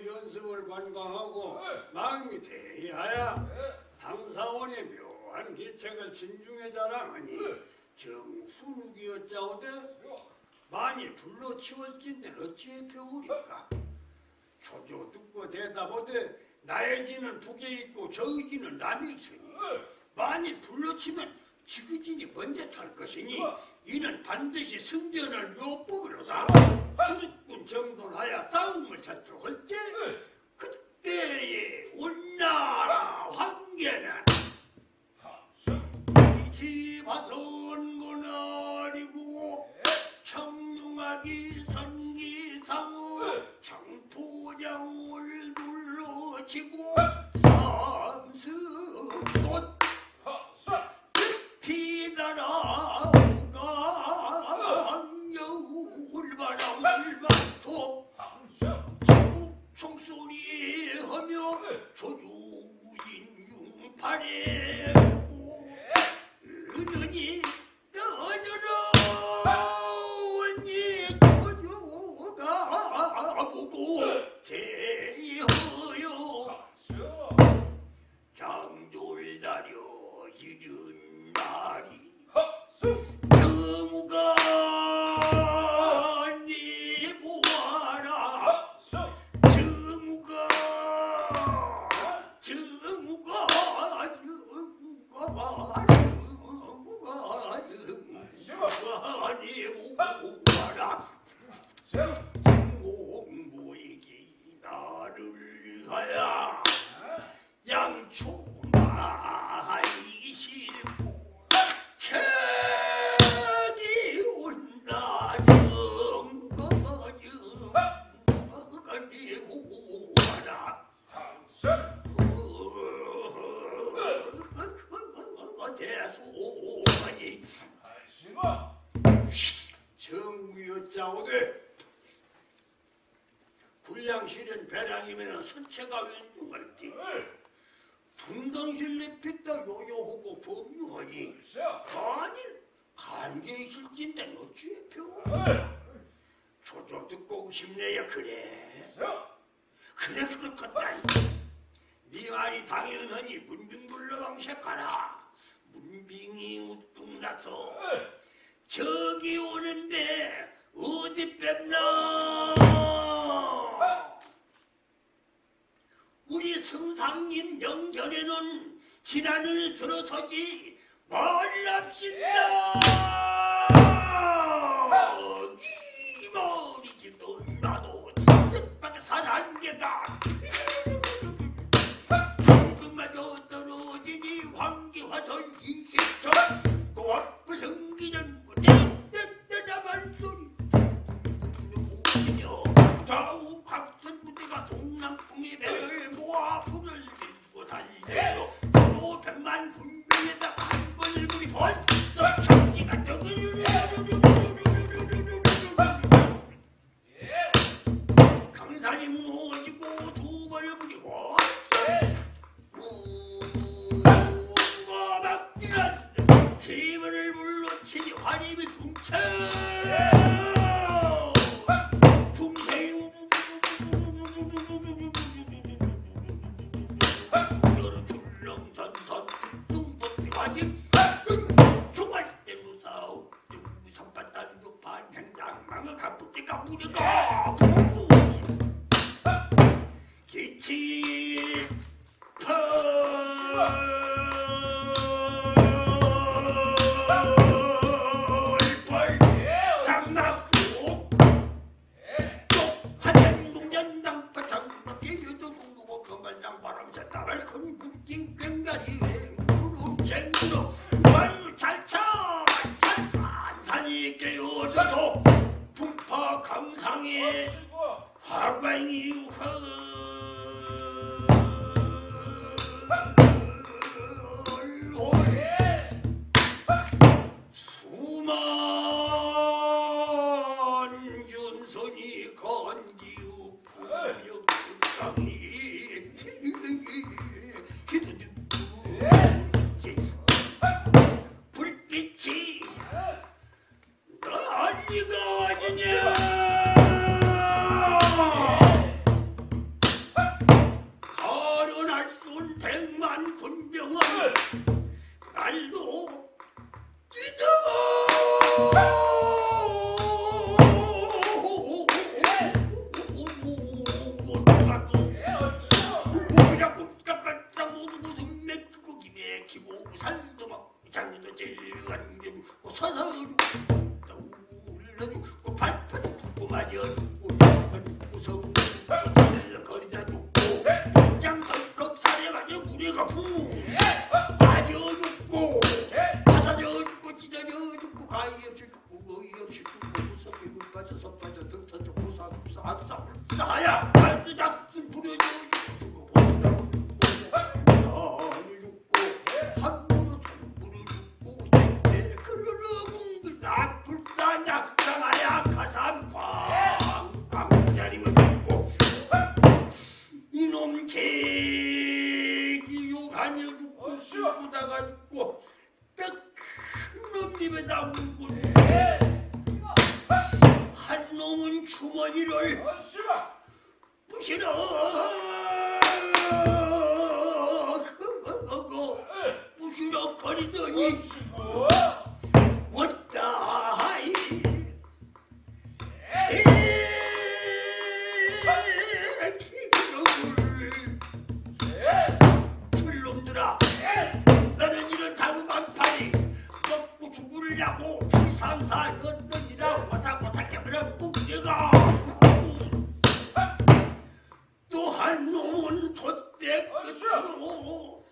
연습을 관광하고 마음이 대하야 당사원의 묘한 기책을 진중에 자랑하니 정순욱이었자오되 많이 불러치웠긴데 어찌해 배우리까. 초조 듣고 대답하되 나의 지는 북에 있고 저의 지는 남에 있으니 많이 불러치면 지그진이 먼저 탈 것이니 이는 반드시 승전을 묘법으로다. 수습군 정돈하여 싸움을 자초할 때 그때의 온나라 황제는 이지화선군 아니고 청룡하기 선기상우 청포장을 둘러치고 삼승꽃 피나라가 여울바람을 맡고 총소리하며 조주인융 발해고 은은히 떠들어 언니 조주가 보고 대하여 장졸다려 이른 날이 정우가 네 보아라 정우가 네 보아라 공공보이기 나를 하야 양초 많이 싫고 책이 온다 정거정거가 네 보아라 대소하니 정부여자오되 불량실은 배량이면 선체가 왼중할 때 분당실내 핏다 요요하고 법유하니 아니 간계실진데 어찌해 펴고 조조 듣고 싶네요. 그래 그렇겠다. 네 말이 당연하니 문빙불러 왕색하라. 문빙이 우뚝나서 저기 오는데 어디 뺐나. 우리 성상님 영전에는 지난을 들어서지 말랍시다. 이 머리지도 나도 뜻받아 산한계가 그마저 떨어지니 황기화선 20천 고압부 성기전 뜨뜨뜨뜨나만 소리 오시며 좌우 각선 부대가 동남풍의 배를 모아 불을 들고 달려서 서로 100만 군병에다가 한 번을 부리 벌써 청기가 저기를 강산이 무너지고 두 번을 부리 벌써 우마박지란 힘을 물러치니 환입이 숨차 여름 출렁선선 뚱뚱뚱하지 총알대로 싸우 선바단도 반행장망을 가쁘게가 무리가 기치 펄펄 장난고 한양동전당 파창 기유도 공부고 금발장 바람 샜다발 큰 붕징 꽹가리 구름쟁구로 말로 잘차 산산이 깨어져서 풍파 강상에 화광이 우하 수만 윤선이 건지우 부역강이 불빛이 난리가 아니냐. 사야 발수작순 부려주고 본다고 죽고 함부로 전부를 죽고 내 그르르 공들 다 불사냐 장하야 가삼 광광자리면 죽고 이놈 개기욕 아니어 죽고 죽다가 죽고 큰 입에다 물고 한 놈은 주머니를 부시럭거리더니 왔다 풀놈들아 너는 이런 장방파리 먹고 죽으려고 비삼사 넣었더니라 와삭와삭 해버렸고 내가 또 한 놈은 돛대 끝으로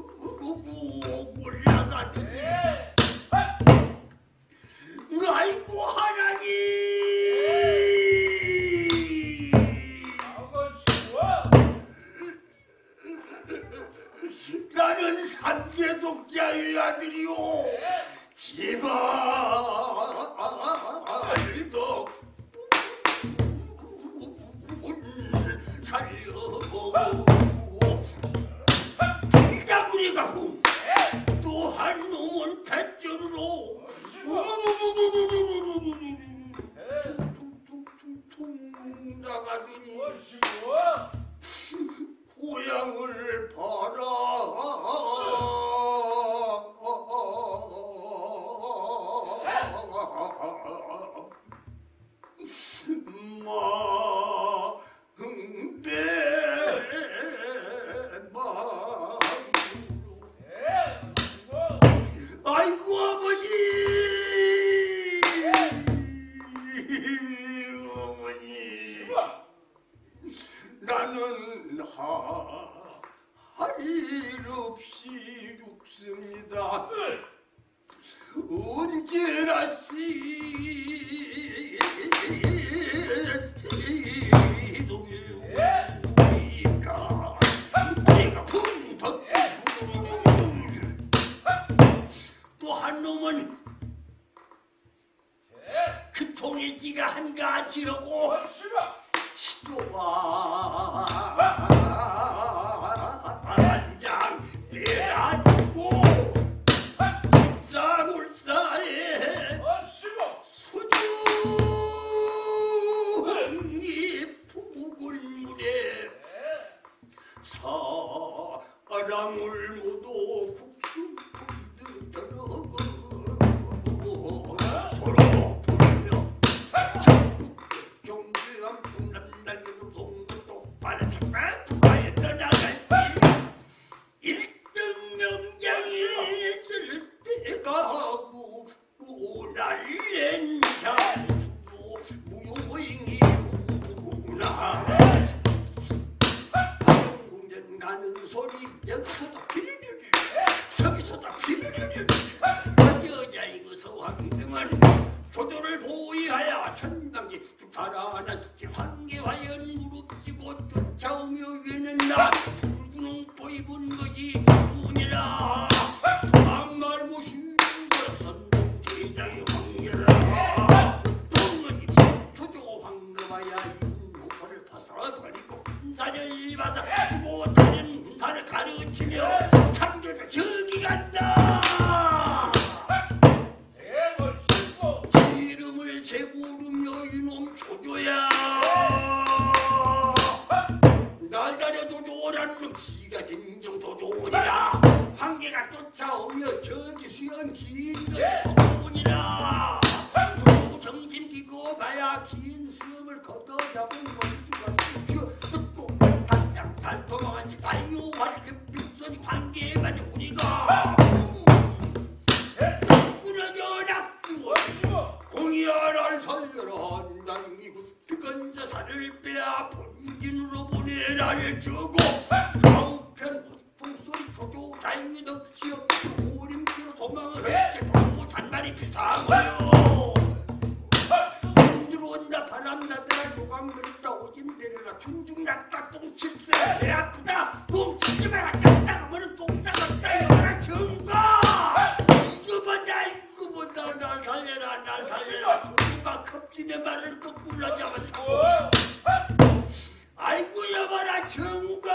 꾹꾹꾹꾹 올라가더니 아이고 하나님 나는 삼계독자의 아들이오 제발 더 살려고 기자부리가 또 한 놈은 대전으로 퉁퉁퉁퉁 나가더니 고향을 봐라 아이고 아버지 어머니 나는 할 일 없이 죽습니다. 언제나 시동이오니까 내가 붕덕 또 한 놈은 그 통해지가 한가지라고 시도가 한장 내가지고 식사물사에 수중이 푸굴물에 사람을 모두 국수 들어가 도로 부르며 경주함 동남날개도 동도 빨아 착각 부가에 떠나갈 일 1등 명장이 있을 때가 하고 또 날랜 장수도 무용이구나 공전 가는 소리 여기서도 비리리리 저기서도 비리리리 여자인 어서 황등은 조조를 보위하여 천방지 달아났지 황계화연 무릎지고 쫓아오며 위는 나 붉은 보 입은 것이 조문이라 도망 말고 쉬는 것은 대장의 황계라 동은이 조조 황금하야 인호를 벗어버리고 군사를 받아 못하는 군사를 가르치며 참교를 저기 간다 이름을 재고르며 이놈 조조야 날 가려 조조라는 놈 지가 진정 조조니라 황계가 쫓아오며 저기 수연 긴 것이 소문이라 조조 정신 끼고 봐야 긴 수염을 걷어잡은 원수가 쭉 당당 도망한지 다요할 그 빗소리 황계에 맞은 우리가 공이야를 살려라 난이고 피건자살을 빼야 본진으로 보내라를 주고 좌우편 소리 조조 다행히도 지역 오림기로 도망을 하시게 도고 단말이 비상하여 문 들어온다 바람 나더라 요강 그립다 오진 내려라 중중 낙다 똥칠세 배 아프다 똥 치지 마라 깎다 하면은 똥 싸갔다 이거라 증거 이거보다 날 살려라 날 살려라 누가 컵진의 말을 거꾸로 잡아 아이고 여봐라 증거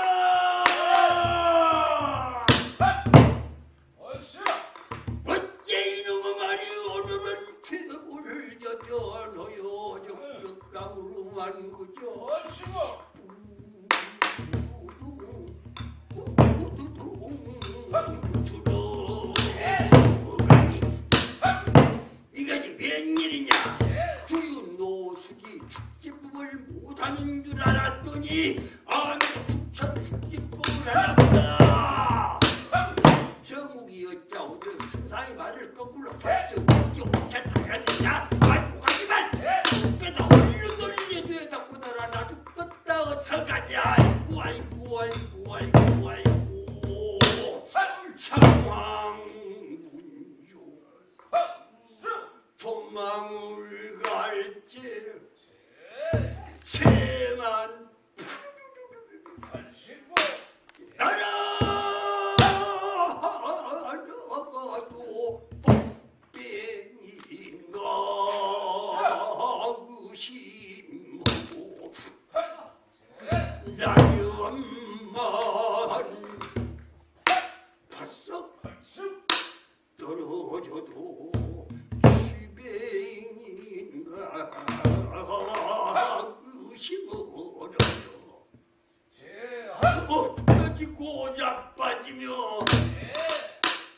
어째 이놈의 말이 오늘은 퇴보를 젖어넣어요 적극강으로만 그저 이것이 웬일이냐 주유 노숙이 특집법을 못하는 줄 알았더니 아내 부천 특집법을 하나보다 정욱이 어쩌오든 승사의 말을 거꾸로 다시 어찌 옳겠다겠느냐 말고 가지만 그다 얼른 돌려줘야 닦고더라 나 죽겠다 어쩌가자 아이고 아이고 아이고 아이고 아이고 창왕군주 도망을 갈지 채만 나라도 복병인가 의심하고 나연만 봤어 떨어져도 기병인가 의심하려 엎어지 고작 빠지며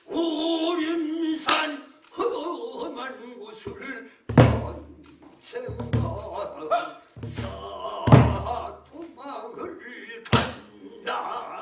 오림산 험한 곳을 번생가 도망을 간다